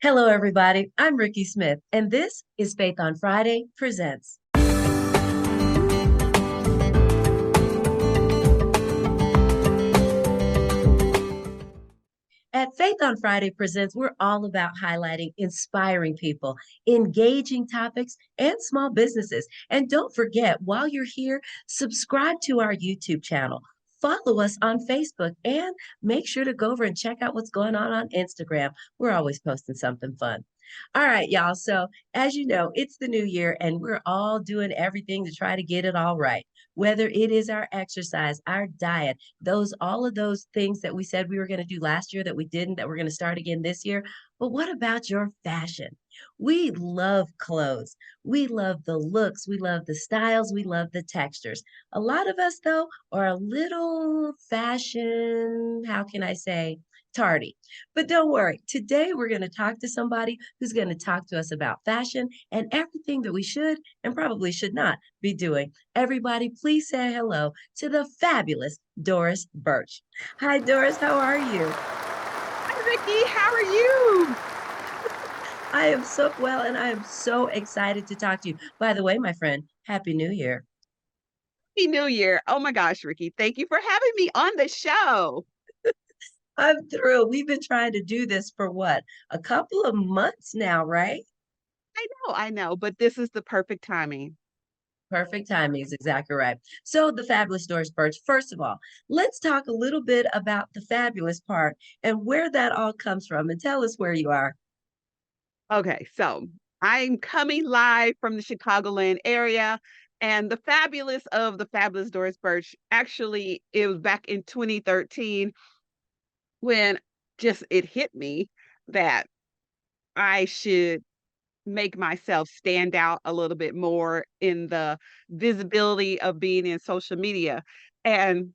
Hello, everybody. I'm Rikki Smith, and this is Faith on Friday Presents. At Faith on Friday Presents, we're all about highlighting inspiring people, engaging topics, and small businesses. And don't forget, while you're here, subscribe to our YouTube channel. Follow us on Facebook and make sure to go over and check out what's going on Instagram. We're always posting something fun. All right, y'all. So, as you know, it's the new year and we're all doing everything to try to get it all right. Whether it is our exercise, our diet, all of those things that we said we were going to do last year that we didn't, that we're going to start again this year. But what about your fashion? We love clothes. We love the looks. We love the styles. We love the textures. A lot of us, though, are a little fashion, how can I say, tardy. But don't worry. Today, we're going to talk to somebody who's going to talk to us about fashion and everything that we should and probably should not be doing. Everybody, please say hello to the fabulous Dorris Burch. Hi, Doris. How are you? Hi, Rikki. How are you? I am so well, and I am so excited to talk to you. By the way, my friend, Happy New Year. Happy New Year. Oh my gosh, Rikki. Thank you for having me on the show. I'm thrilled. We've been trying to do this for what, a couple of months now, right? I know, but this is the perfect timing. Perfect timing is exactly right. So, the fabulous Doris Burch, first of all, let's talk a little bit about the fabulous part and where that all comes from and tell us where you are. Okay, so I'm coming live from the Chicagoland area, and the fabulous Doris Burch, actually, it was back in 2013 when just it hit me that I should make myself stand out a little bit more in the visibility of being in social media. And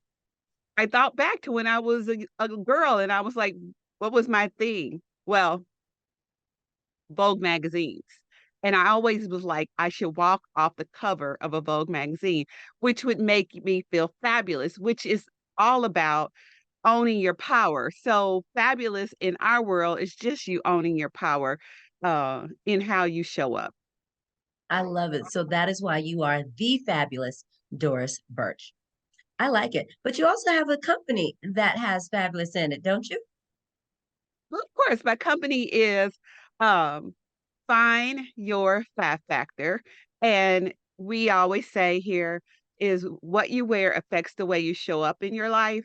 I thought back to when I was a girl and I was like, what was my thing? Well, Vogue magazines. And I always was like, I should walk off the cover of a Vogue magazine, which would make me feel fabulous, which is all about owning your power. So fabulous in our world is just you owning your power in how you show up. I love it. So, that is why you are the fabulous Doris Burch. I like it. But you also have a company that has fabulous in it, don't you? Well, of course, my company is um, Find Your Fat Factor. And we always say here is what you wear affects the way you show up in your life.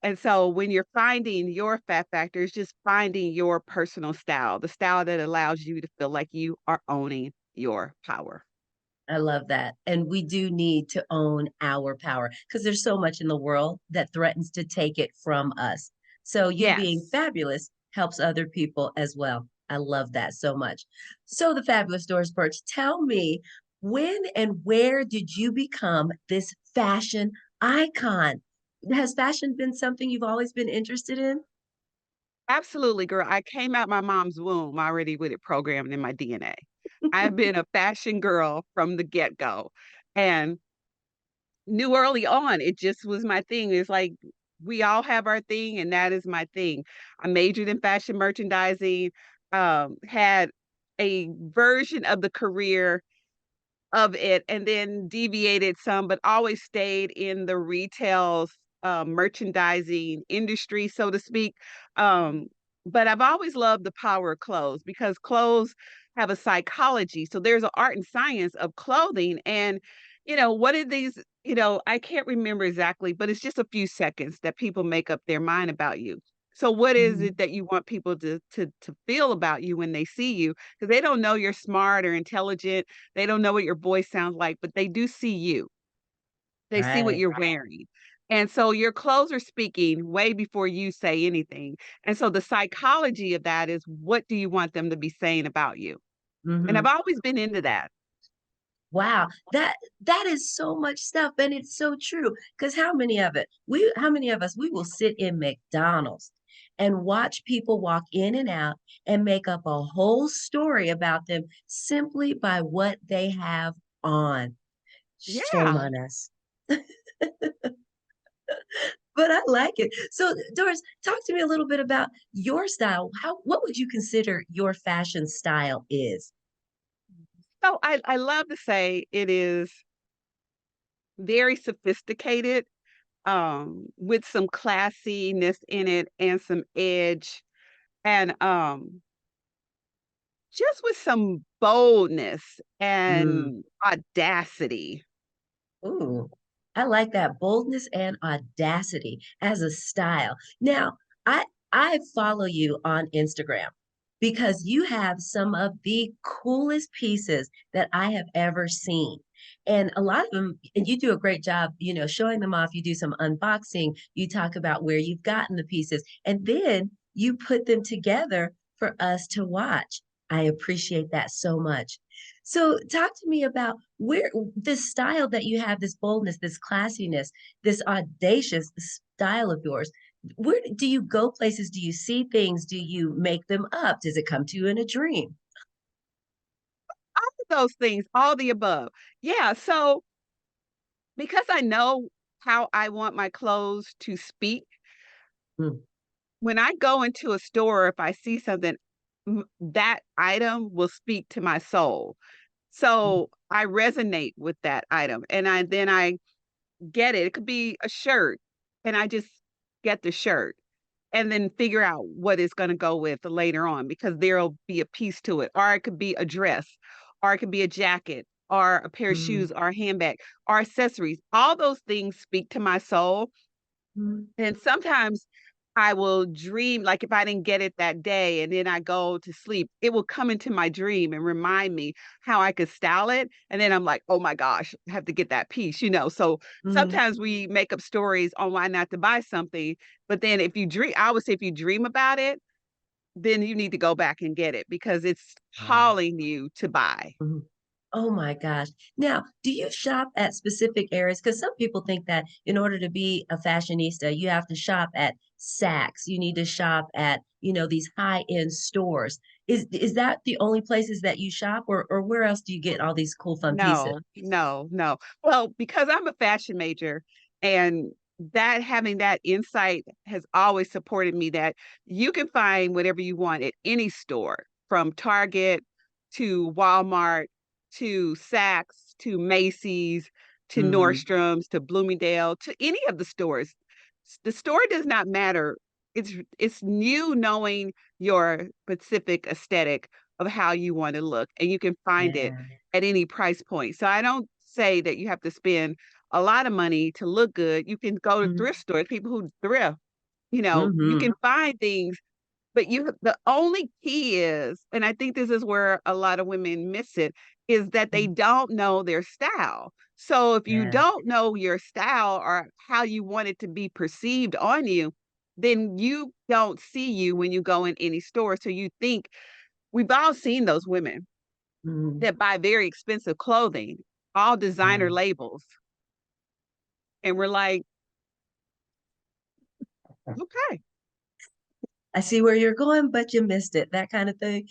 And so when you're finding your fat factor, it's just finding your personal style, the style that allows you to feel like you are owning your power. I love that. And we do need to own our power because there's so much in the world that threatens to take it from us. So you being Yes. fabulous helps other people as well. I love that so much. So the fabulous Doris Birch, tell me, when and where did you become this fashion icon? Has fashion been something you've always been interested in? Absolutely, girl. I came out my mom's womb already with it programmed in my DNA. I've been a fashion girl from the get-go and knew early on it just was my thing. It's like we all have our thing, and that is my thing. I majored in fashion merchandising, had a version of the career of it and then deviated some, but always stayed in the retail merchandising industry, so to speak. Um, but I've always loved the power of clothes because clothes have a psychology. So there's an art and science of clothing. And, what are these? I can't remember exactly, but it's just a few seconds that people make up their mind about you. So what is Mhm. it that you want people to feel about you when they see you? Because they don't know you're smart or intelligent, they don't know what your voice sounds like, but they do see you. They see what Right. you're wearing. And so your clothes are speaking way before you say anything. And so the psychology of that is what do you want them to be saying about you? And I've Mhm. always been into that. Wow, that is so much stuff, and it's so true. Because how many of us, we will sit in McDonald's and watch people walk in and out and make up a whole story about them simply by what they have on. Shame Yeah. on us. but I like it. So, Doris, talk to me a little bit about your style. What would you consider your fashion style is? So I love to say it is very sophisticated, with some classiness in it and some edge and just with some boldness Mm. and audacity. Ooh, I like that boldness and audacity as a style. Now, I I follow you on Instagram because you have some of the coolest pieces that I have ever seen. And a lot of them, and you do a great job, showing them off. You do some unboxing, you talk about where you've gotten the pieces, and then you put them together for us to watch. I appreciate that so much. So, talk to me about where this style that you have, this boldness, this classiness, this audacious style of yours. Where do you go places? Do you see things? Do you make them up? Does it come to you in a dream? All of those things, all the above. Yeah, so because I know how I want my clothes to speak, Mm, when I go into a store, if I see something, that item will speak to my soul. mm, So I resonate with that item and I get it. It could be a shirt and I just get the shirt and then figure out what it's going to go with later on because there'll be a piece to it. Or it could be a dress, or it could be a jacket, or a pair of mm, shoes, or a handbag, or accessories. All those things speak to my soul. mm. And sometimes I will dream, like if I didn't get it that day and then I go to sleep, it will come into my dream and remind me how I could style it. And then I'm like, oh my gosh, I have to get that piece. So Mhm. sometimes we make up stories on why not to buy something. But then if you dream, I would say if you dream about it, then you need to go back and get it because it's Wow. calling you to buy. Mhm. Oh my gosh. Now, do you shop at specific areas? Because some people think that in order to be a fashionista, you have to shop at Saks. You need to shop at, these high-end stores. Is that the only places that you shop, or where else do you get all these cool, fun pieces? No, no, no. Well, because I'm a fashion major and that having that insight has always supported me that you can find whatever you want at any store, from Target to Walmart to Saks to Macy's to Mm, Nordstrom's to Bloomingdale to any of the stores. The store does not matter. It's you knowing your specific aesthetic of how you want to look, and you can find it yeah. at any price point. So I don't say that you have to spend a lot of money to look good. You can go to Mm, thrift stores, people who thrift, you mm-hmm. can find things, but the only key is, and I think this is where a lot of women miss it, is that they Mm, don't know their style. So if you yeah. don't know your style or how you want it to be perceived on you, then you don't see you when you go in any store. So you think we've all seen those women Mm, that buy very expensive clothing, all designer yeah. labels. And we're like, okay. I see where you're going, but you missed it. That kind of thing.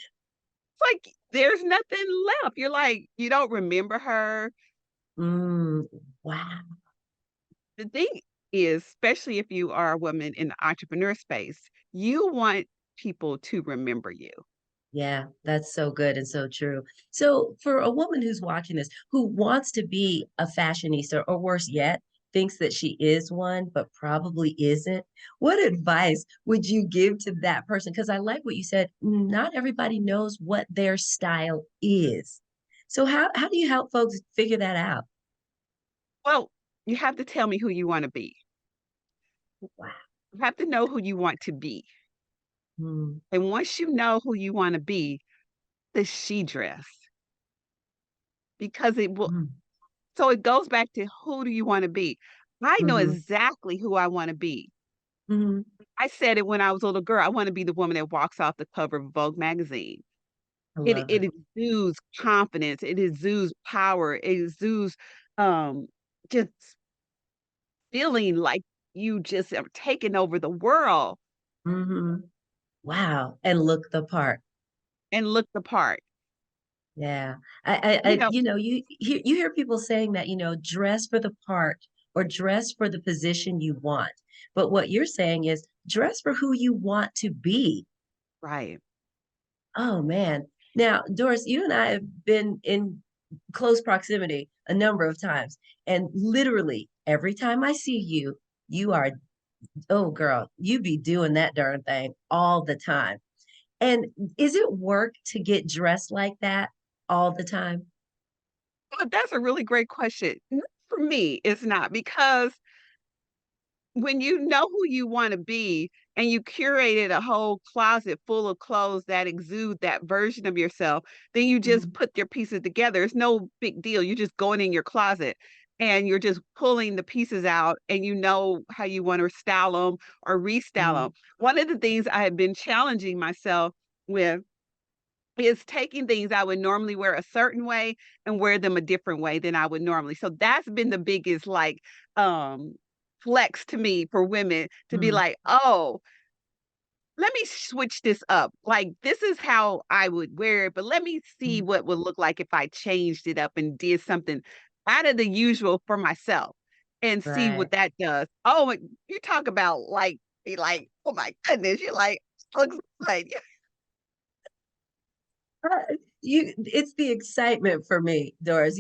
It's like there's nothing left. You're like, you don't remember her. Mm, wow. The thing is, especially if you are a woman in the entrepreneur space, you want people to remember you. Yeah, that's so good and so true. So, for a woman who's watching this, who wants to be a fashionista, or worse yet, thinks that she is one, but probably isn't, what advice would you give to that person? Because I like what you said, not everybody knows what their style is. So, how do you help folks figure that out? Well, you have to tell me who you want to be. Wow. You have to know who you want to be. Mm, And once you know who you want to be, the she dress, because it will. mm, So it goes back to who do you want to be? I know mhm, exactly who I want to be. mhm. I said it when I was a little girl. I want to be the woman that walks off the cover of Vogue magazine. I It love it it. exudes confidence. It exudes power. It exudes um just feeling like you just have taken over the world Mhm. Wow. And look the part. and look the part. Yeah. You know, You hear people saying that, dress for the part or dress for the position you want. But what you're saying is dress for who you want to be. Right. Oh man. Now, Doris, you and I have been in close proximity a number of times. And literally every time I see you, you are, oh girl, you be doing that darn thing all the time. And is it work to get dressed like that all the time? Well, that's a really great question. For me, it's not because when you know who you wanna be and you curated a whole closet full of clothes that exude that version of yourself, then you just Mhm, put your pieces together. It's no big deal. You're just going in your closet and you're just pulling the pieces out and you know how you wanna style them or restyle them. mhm, One of the things I have been challenging myself with is taking things I would normally wear a certain way and wear them a different way than I would normally. So that's been the biggest um flex to me for women to be mhm, like, "Oh, let me switch this up. Like this is how I would wear it, but let me see mhm. what would look like if I changed it up and did something out of the usual for myself and see Right. what that does." Oh, you talk about like be like, "Oh my goodness," you're like, looks like It's the excitement for me, Doris.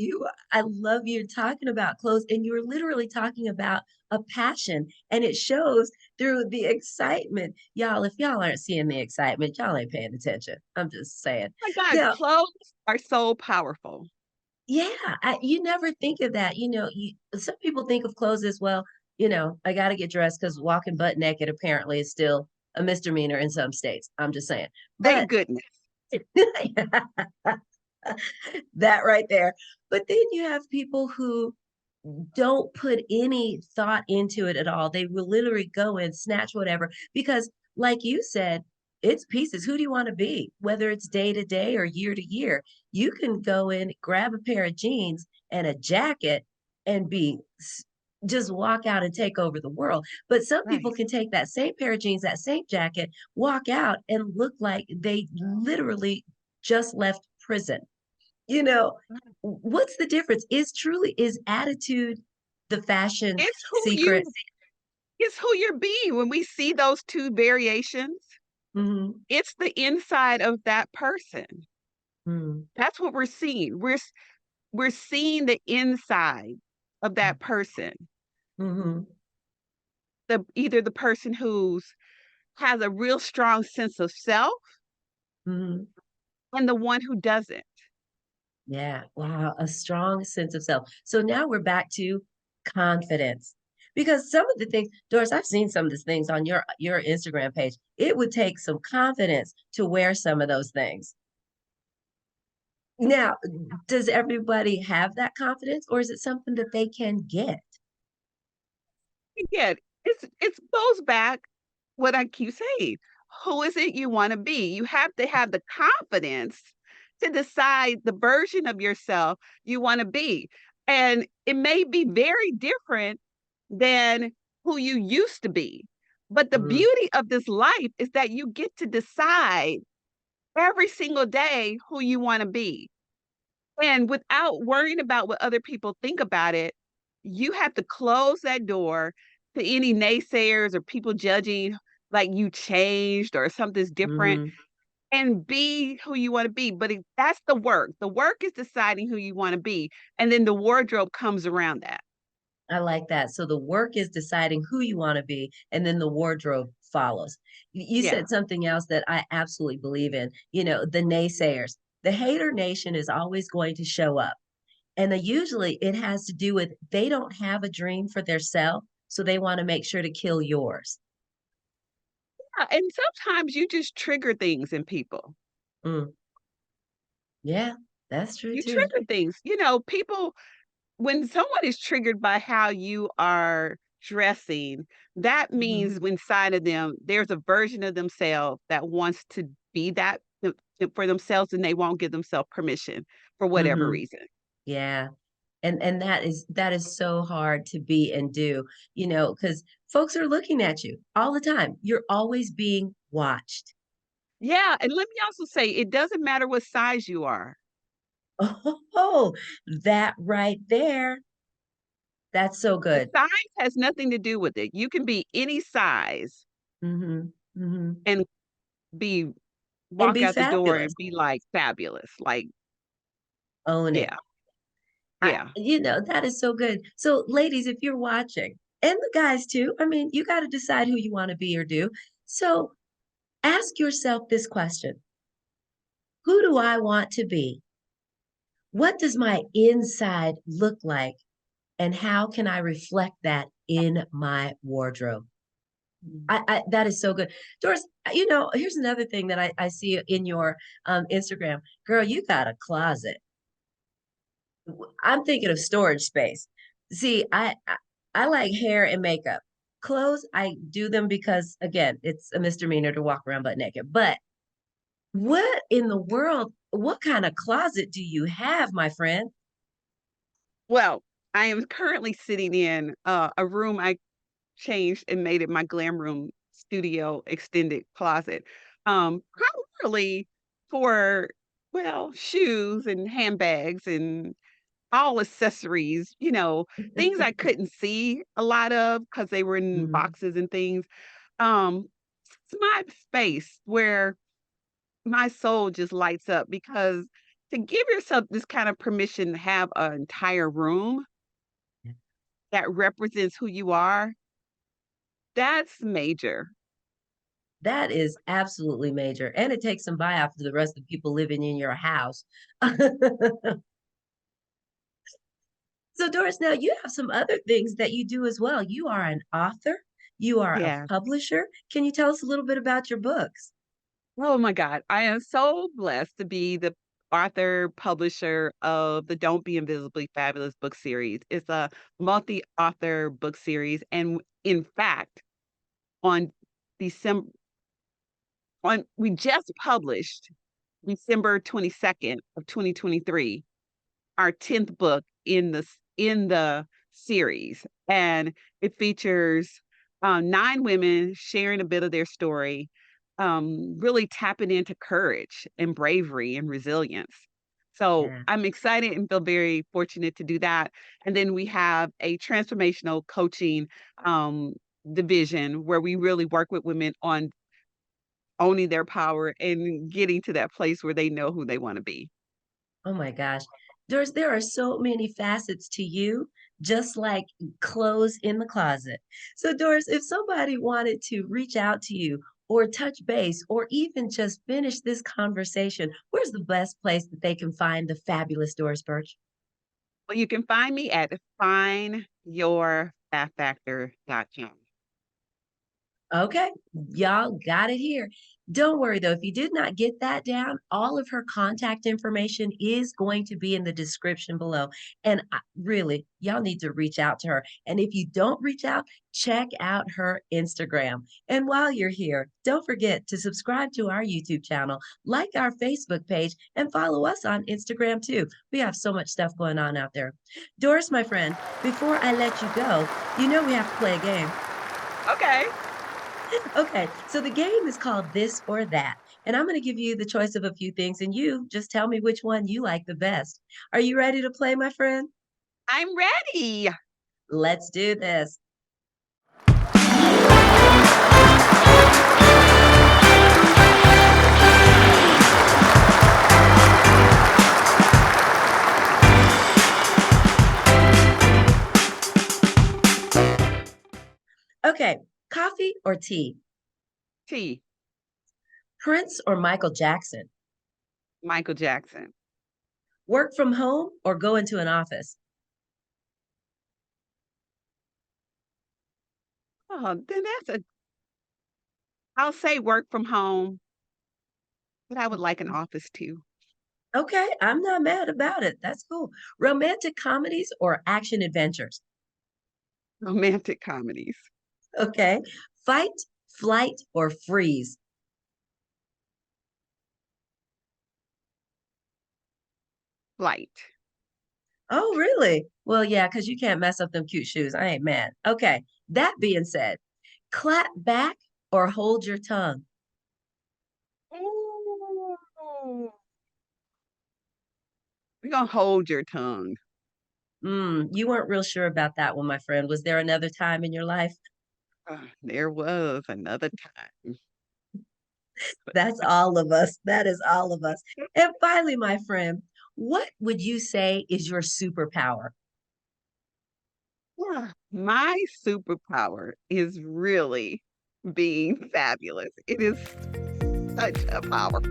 I love you talking about clothes, and you're literally talking about a passion, and it shows through the excitement. Y'all, if y'all aren't seeing the excitement, y'all ain't paying attention. I'm just saying. my God, Now, clothes are so powerful. yeah, you never think of that. Some people think of clothes as well. I got to get dressed because walking butt naked apparently is still a misdemeanor in some states. I'm just saying, Thank but goodness. that right there. But then you have people who don't put any thought into it at all. They will literally go and snatch whatever because, like you said, it's pieces. Who do you want to be? Whether it's day to day or year to year, you can go in, grab a pair of jeans and a jacket and just walk out and take over the world. But some people Right. can take that same pair of jeans, that same jacket, walk out and look like they literally just left prison. You know, Right. what's the difference? Is attitude the fashion It's who secret? you it's who you're being. When we see those 2 variations, Mhm, it's the inside of that person. mm, That's what we're seeing. We're seeing the inside of that person. mhm, Either the person who's has a real strong sense of self mhm. and the one who doesn't. Yeah, wow, a strong sense of self. So now we're back to confidence. Because some of the things, Doris, I've seen some of these things on your Instagram page. It would take some confidence to wear some of those things. Now, does everybody have that confidence, or is it something that they can get? Again, it goes back what I keep saying. Who is it you wanna be? You have to have the confidence to decide the version of yourself you wanna be, and it may be very different than who you used to be, but the Mhm, beauty of this life is that you get to decide every single day who you wanna be, and without worrying about what other people think about it, you have to close that door to any naysayers or people judging like you changed or something's different mhm. and be who you want to be. But that's the work. The work is deciding who you want to be. And then the wardrobe comes around that. I like that. So the work is deciding who you want to be, and then the wardrobe follows. You Yeah. said something else that I absolutely believe in. The naysayers. The hater nation is always going to show up. And usually it has to do with they don't have a dream for their self, so they want to make sure to kill yours. Yeah, and sometimes you just trigger things in people. Mm, yeah, that's true You too. trigger things. People when someone is triggered by how you are dressing, that Mhm, means inside of them, there's a version of themselves that wants to be for themselves and they won't give themselves permission for whatever mhm. reason. Yeah. And that is so hard to be and do, because folks are looking at you all the time. You're always being watched. Yeah, and let me also say it doesn't matter what size you are. Oh, that right there. That's so The good. size has nothing to do with it. You can be any size Mhm, mhm. and be And walk be out the door fabulous. and be, like, fabulous, like Own it. yeah, yeah. That is so good. So, ladies, if you're watching, and the guys too, I mean, you gotta decide who you wanna be or do. So, ask yourself this question: "Who do I want to be? What does my inside look like? And how can I reflect that in my wardrobe?" I that is so good. Doris, here's another thing that I see in your, Instagram. Girl, you got a closet. I'm thinking of storage space. See, I like hair and makeup. Clothes, I do them because, again, it's a misdemeanor to walk around butt naked. But what in the world, what kind of closet do you have, my friend? Well, I am currently sitting in, a room I changed and made it my glam room studio extended closet, primarily for, well, shoes and handbags and all accessories, things I couldn't see a lot of because they were in Mhm. boxes and things. Um, it's my space where my soul just lights up because to give yourself this kind of permission to have an entire room that represents who you are, that's major. That is absolutely major, and it takes some buy-off to the rest of the people living in your house. So, Doris, now you have some other things that you do as well. You are an author, you are a Yeah. publisher. Can you tell us a little bit about your books? Oh my God. I am so blessed to be the author, publisher of the Don't Be Invisibly Fabulous book series. It's a multi-author book series. And in fact, on December on we just published December 22nd of 2023, our 10th book in the series, and it features, 9 women sharing a bit of their story, really tapping into courage and bravery and resilience. So, Yeah. I'm excited and feel very fortunate to do that, and then we have a transformational coaching, um, division where we really work with women on owning their power and getting to that place where they know who they wanna be. Oh my gosh. There are so many facets to you, just like clothes in the closet. So, Doris, if somebody wanted to reach out to you or touch base or even just finish this conversation, where's the best place that they can find the fabulous Doris Burch? Well, you can find me at findyourfactor.com. Okay, y'all got it here. Don't worry though, if you did not get that down, all of her contact information is going to be in the description below. And really, y'all need to reach out to her. And if you don't reach out, check out her Instagram. And while you're here, don't forget to subscribe to our YouTube channel, like our Facebook page, and follow us on Instagram too. We have so much stuff going on out there. Doris, my friend, before I let you go, we have to play a game. Okay. Okay, so the game is called This or That, and I'm going to give you the choice of a few things, and you just tell me which one you like the best. Are you ready to play, my friend? I'm ready. Let's do this. Okay, coffee or tea? T. Prince or Michael Jackson? Michael Jackson. Work from home or go into an office? Oh, then I'll say work from home, but I would like an office too. Okay, I'm not mad about it. That's cool. Romantic comedies or action adventures? Romantic comedies. Okay, fight, flight, or freeze? Flight. Oh, really? Well, yeah, because you can't mess up them cute shoes. I ain't mad. Okay. That being said, clap back or hold your tongue. Ooh. We're gonna hold your tongue. You weren't real sure about that one, my friend. Was there another time in your life? There was another time. That's all of us. That is all of us. And finally, my friend, what would you say is your superpower? Yeah. My superpower is really being fabulous. It is such a powerful